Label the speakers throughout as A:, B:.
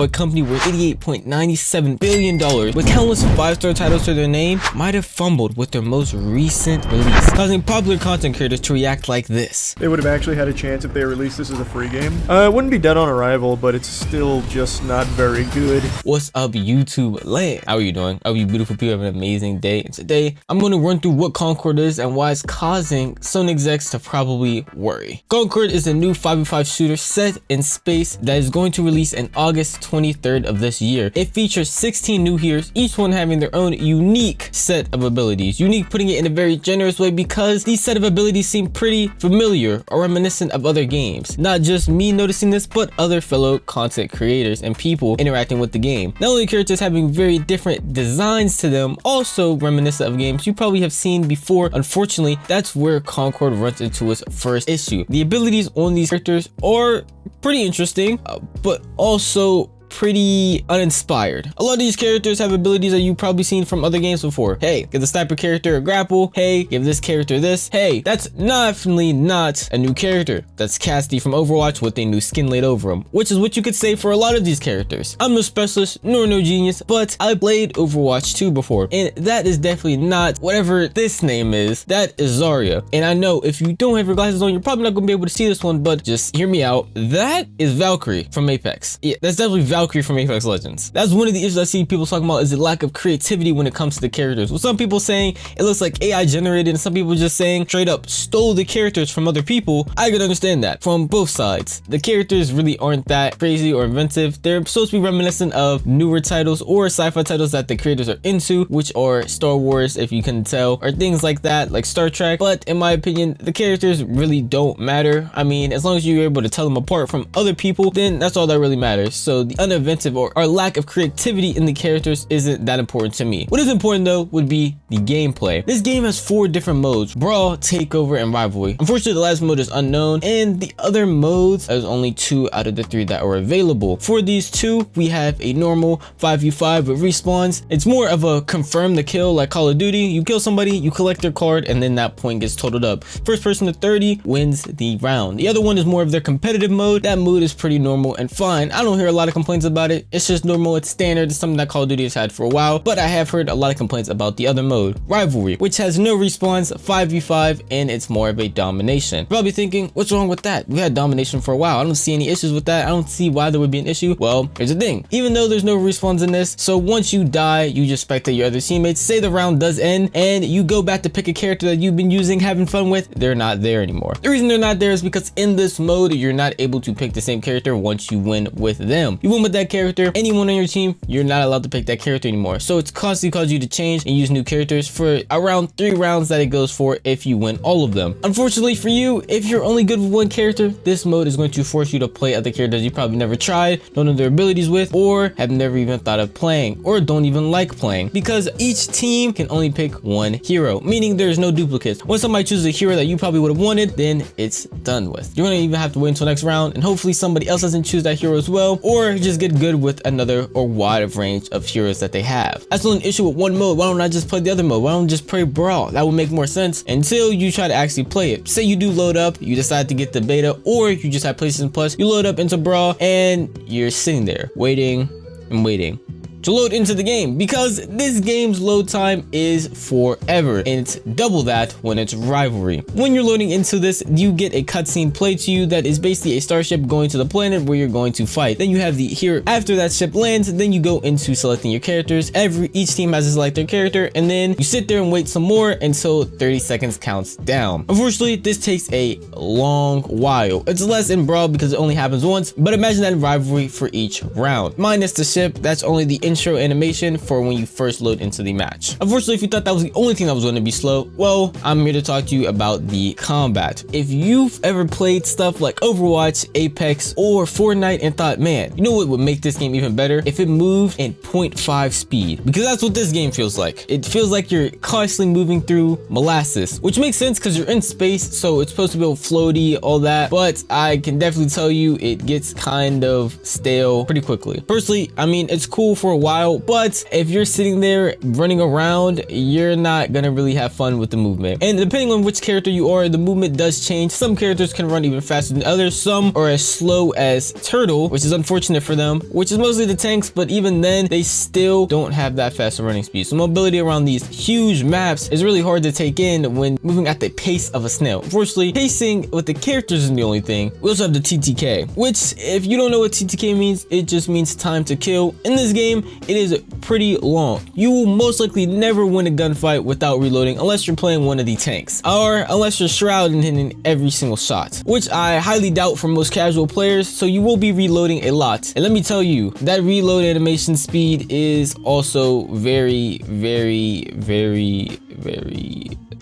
A: A company worth $88.97 billion with countless 5-star titles to their name might have fumbled with their most recent release, causing popular content creators to react like this.
B: They would have actually had a chance if they released this as a free game. It wouldn't be dead on arrival, but it's still just not very good.
A: What's up, YouTube land? How are you doing? I hope you beautiful people have an amazing day. And today, I'm going to run through what Concord is and why it's causing Sony execs to probably worry. Concord is a new 5v5 shooter set in space that is going to release in August 23rd of this year. It features 16 new heroes, each one having their own unique set of abilities. Unique putting it in a very generous way because these set of abilities seem pretty familiar or reminiscent of other games. Not just me noticing this, but other fellow content creators and people interacting with the game. Not only characters having very different designs to them, also reminiscent of games you probably have seen before. Unfortunately, that's where Concord runs into its first issue. The abilities on these characters are pretty interesting, but also pretty uninspired. A lot of these characters have abilities that you've probably seen from other games before. Hey, give the sniper character a grapple. Hey, give this character this. Hey, that's definitely not a new character. That's Casty from Overwatch with a new skin laid over him, which is what you could say for a lot of these characters. I'm no specialist nor no genius, but I played Overwatch 2 before, and that is definitely not whatever this name is. That is Zarya. And I know if you don't have your glasses on, you're probably not gonna be able to see this one, but just hear me out. That is Valkyrie from Apex. Yeah, that's definitely Valkyrie from Apex Legends. That's one of the issues I see people talking about, is the lack of creativity when it comes to the characters. With some people saying it looks like AI generated, and some people just saying straight up stole the characters from other people. I could understand that from both sides. The characters really aren't that crazy or inventive. They're supposed to be reminiscent of newer titles or sci-fi titles that the creators are into, which are Star Wars, if you can tell, or things like that, like Star Trek. But in my opinion, the characters really don't matter. I mean, as long as you're able to tell them apart from other people, then that's all that really matters. So the inventive or lack of creativity in the characters isn't that important to me. What is important though would be the gameplay. This game has 4 different modes: Brawl, Takeover, and Rivalry. Unfortunately, the last mode is unknown, and the other modes, there's only 2 out of the 3 that are available. For these 2, we have a normal 5v5 with respawns. It's more of a confirm the kill, like Call of Duty. You kill somebody, you collect their card, and then that point gets totaled up. First person to 30 wins the round. The other one is more of their competitive mode. That mode is pretty normal and fine. I don't hear a lot of complaints about it. It's just normal, it's standard, it's something that Call of Duty has had for a while, but I have heard a lot of complaints about the other mode, Rivalry, which has no respawns, 5v5, and it's more of a domination. You're probably thinking, what's wrong with that? We had domination for a while. I don't see any issues with that. I don't see why there would be an issue. Well, here's the thing. Even though there's no respawns in this, so once you die, you just spectate your other teammates. Say the round does end, and you go back to pick a character that you've been using, having fun with, they're not there anymore. The reason they're not there is because in this mode, you're not able to pick the same character once you win with them. You win with that character, anyone on your team, you're not allowed to pick that character anymore. So it's constantly caused you to change and use new characters for around 3 rounds that it goes for if you win all of them. Unfortunately for you, if you're only good with one character, this mode is going to force you to play other characters you probably never tried, don't know their abilities with, or have never even thought of playing, or don't even like playing, because each team can only pick one hero, meaning there's no duplicates. When somebody chooses a hero that you probably would have wanted, then it's done with. You're gonna even have to wait until next round, and hopefully somebody else doesn't choose that hero as well, or just get good with another or wide range of heroes that they have. That's not an issue with one mode. Why don't I just play the other mode? Why don't I just play Brawl? That would make more sense until you try to actually play it. Say you do load up, you decide to get the beta, or you just have PlayStation Plus, you load up into Brawl, and you're sitting there waiting and waiting to load into the game, because this game's load time is forever, and it's double that when it's Rivalry. When you're loading into this, you get a cutscene played to you that is basically a starship going to the planet where you're going to fight. Then you have the hero. After that ship lands, then you go into selecting your characters. Each team has to select their character, and then you sit there and wait some more until 30 seconds counts down. Unfortunately, this takes a long while. It's less in Brawl because it only happens once, but imagine that in Rivalry for each round. Minus the ship, that's only the intro animation for when you first load into the match. Unfortunately, if you thought that was the only thing that was going to be slow, well, I'm here to talk to you about the combat. If you've ever played stuff like Overwatch, Apex, or Fortnite and thought, man, you know what would make this game even better? If it moved in 0.5 speed, because that's what this game feels like. It feels like you're constantly moving through molasses, which makes sense because you're in space, so it's supposed to be all floaty, all that, but I can definitely tell you it gets kind of stale pretty quickly. Personally, I mean, it's cool for a while, but if you're sitting there running around, you're not gonna really have fun with the movement. And depending on which character you are, the movement does change. Some characters can run even faster than others. Some are as slow as Turtle, which is unfortunate for them, which is mostly the tanks, but even then, they still don't have that fast running speed. So mobility around these huge maps is really hard to take in when moving at the pace of a snail. Unfortunately, pacing with the characters isn't the only thing. We also have the TTK, which if you don't know what TTK means, it just means time to kill. In this game, it is pretty long. You will most likely never win a gunfight without reloading unless you're playing one of the tanks, or unless you're shrouded and hitting every single shot, which I highly doubt for most casual players, so you will be reloading a lot. And let me tell you, that reload animation speed is also very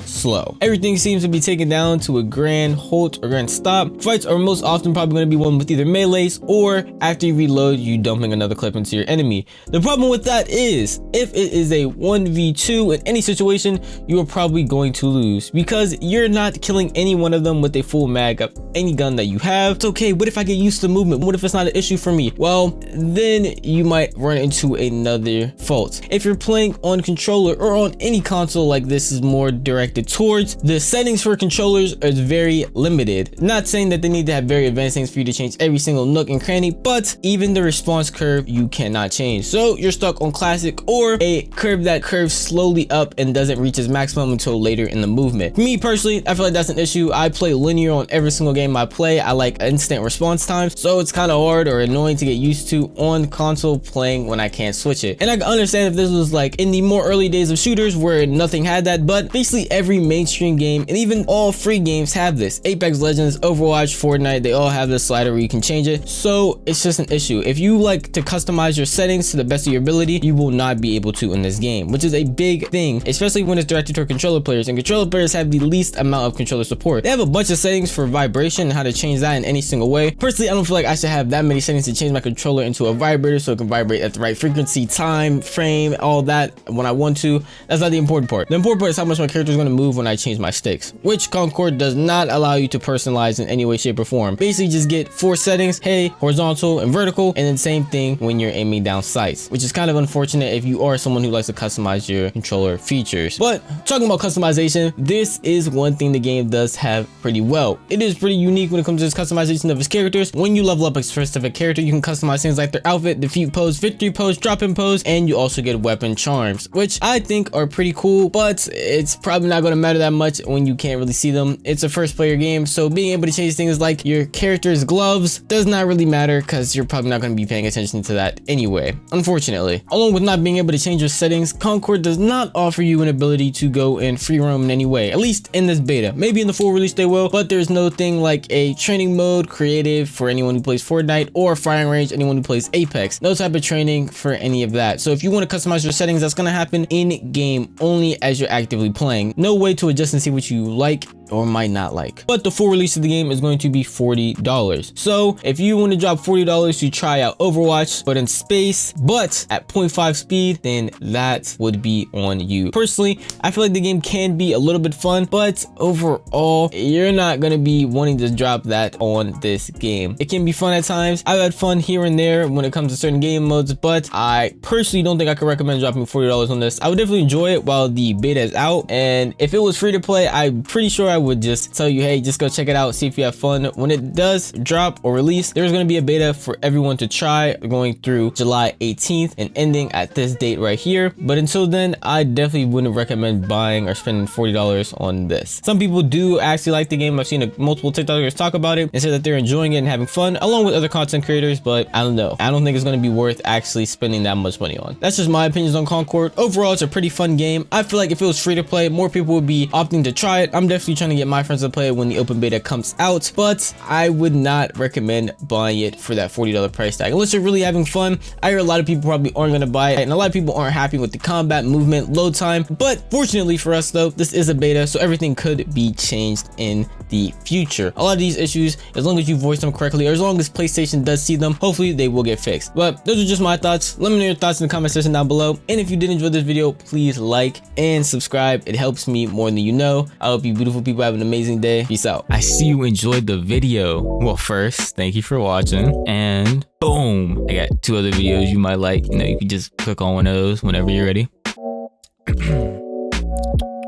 A: slow. Everything seems to be taken down to a grand halt or grand stop. Fights are most often probably going to be won with either melees, or after you reload, you dumping another clip into your enemy. The problem with that is, if it is a 1v2 in any situation, you are probably going to lose because you're not killing any one of them with a full mag of any gun that you have. It's okay, what if I get used to movement? What if it's not an issue for me? Well, then you might run into another fault. If you're playing on controller or on any console like this is more directed towards, the settings for controllers is very limited. Not saying that they need to have very advanced things for you to change every single nook and cranny, but even the response curve you cannot change. So you're stuck on classic or a curve that curves slowly up and doesn't reach its maximum until later in the movement. For me personally, I feel like that's an issue. I play linear on every single game I play. I like instant response times, so it's kind of hard or annoying to get used to on console playing when I can't switch it. And I can understand if this was like in the more early days of shooters where nothing had that, but basically every mainstream game and even all free games have this. Apex Legends, Overwatch, Fortnite, they all have this slider where you can change it. So it's just an issue. If you like to customize your settings to the best of your ability, you will not be able to in this game, which is a big thing, especially when it's directed toward controller players, and controller players have the least amount of controller support. They have a bunch of settings for vibration and how to change that in any single way. Personally, I don't feel like I should have that many settings to change my controller into a vibrator so it can vibrate at the right frequency, time, frame, all that when I want to. That's not the important part. The important part is how much my character is going to move when I change my sticks, which Concord does not allow you to personalize in any way, shape, or form. Basically, just get 4 settings, hey, horizontal and vertical, and then same thing when you're aiming down sights, which is kind of unfortunate if you are someone who likes to customize your controller features. But talking about customization, this is one thing the game does have pretty well. It is pretty unique when it comes to this customization of its characters. When you level up a specific character, you can customize things like their outfit, defeat pose, victory pose, drop-in pose, and you also get weapon charms, which I think are pretty cool, but it's probably not going to matter that much when you can't really see them. It's a first player game, so being able to change things like your character's gloves does not really matter because you're probably not going to be paying attention to that anyway, unfortunately. Along with not being able to change your settings, Concord does not offer you an ability to go and free roam in any way, at least in this beta. Maybe in the full release they will, but there's no thing like a training mode, creative for anyone who plays Fortnite, or firing range anyone who plays Apex. No type of training for any of that. So if you want to customize your settings, that's going to happen in game only as you're actively playing. No way to adjust and see what you like or might not like. But the full release of the game is going to be $40. So if you want to drop $40 to try out Overwatch but in space but at 0.5 speed, then that would be on you. Personally, I feel like the game can be a little bit fun, but overall you're not going to be wanting to drop that on this game. It can be fun at times. I've had fun here and there when it comes to certain game modes, but I personally don't think I could recommend dropping $40 on this. I would definitely enjoy it while the beta is out, and if it was free to play, I'm pretty sure I would just tell you, hey, just go check it out, see if you have fun. When it does drop or release, there's going to be a beta for everyone to try going through July 18th and ending at this date right here. But until then, I definitely wouldn't recommend buying or spending $40 on this. Some people do actually like the game. I've seen multiple TikTokers talk about it and say that they're enjoying it and having fun along with other content creators, but I don't know. I don't think it's going to be worth actually spending that much money on. That's just my opinions on Concord. Overall, it's a pretty fun game. I feel like if it was free to play, more people would be opting to try it. I'm definitely trying to get my friends to play it when the open beta comes out, but I would not recommend buying it for that $40 price tag unless you're really having fun. I hear a lot of people probably aren't going to buy it, and a lot of people aren't happy with the combat, movement, load time. But fortunately for us though, this is a beta, so everything could be changed in the future. A lot of these issues, as long as you voice them correctly or as long as PlayStation does see them, hopefully they will get fixed. But those are just my thoughts. Let me know your thoughts in the comment section down below, and if you did enjoy this video, please like and subscribe. It helps me more than you know. I hope you beautiful people people have an amazing day. Peace out. I see you enjoyed the video. Well, first, thank you for watching. And boom, I got 2 other videos you might like. You know, you can just click on one of those whenever you're ready.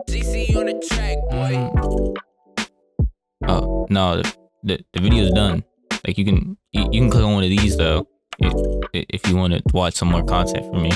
C: CC on the track, boy.
A: Oh, no, the video's done. Like you can click on one of these though if you want to watch some more content from me.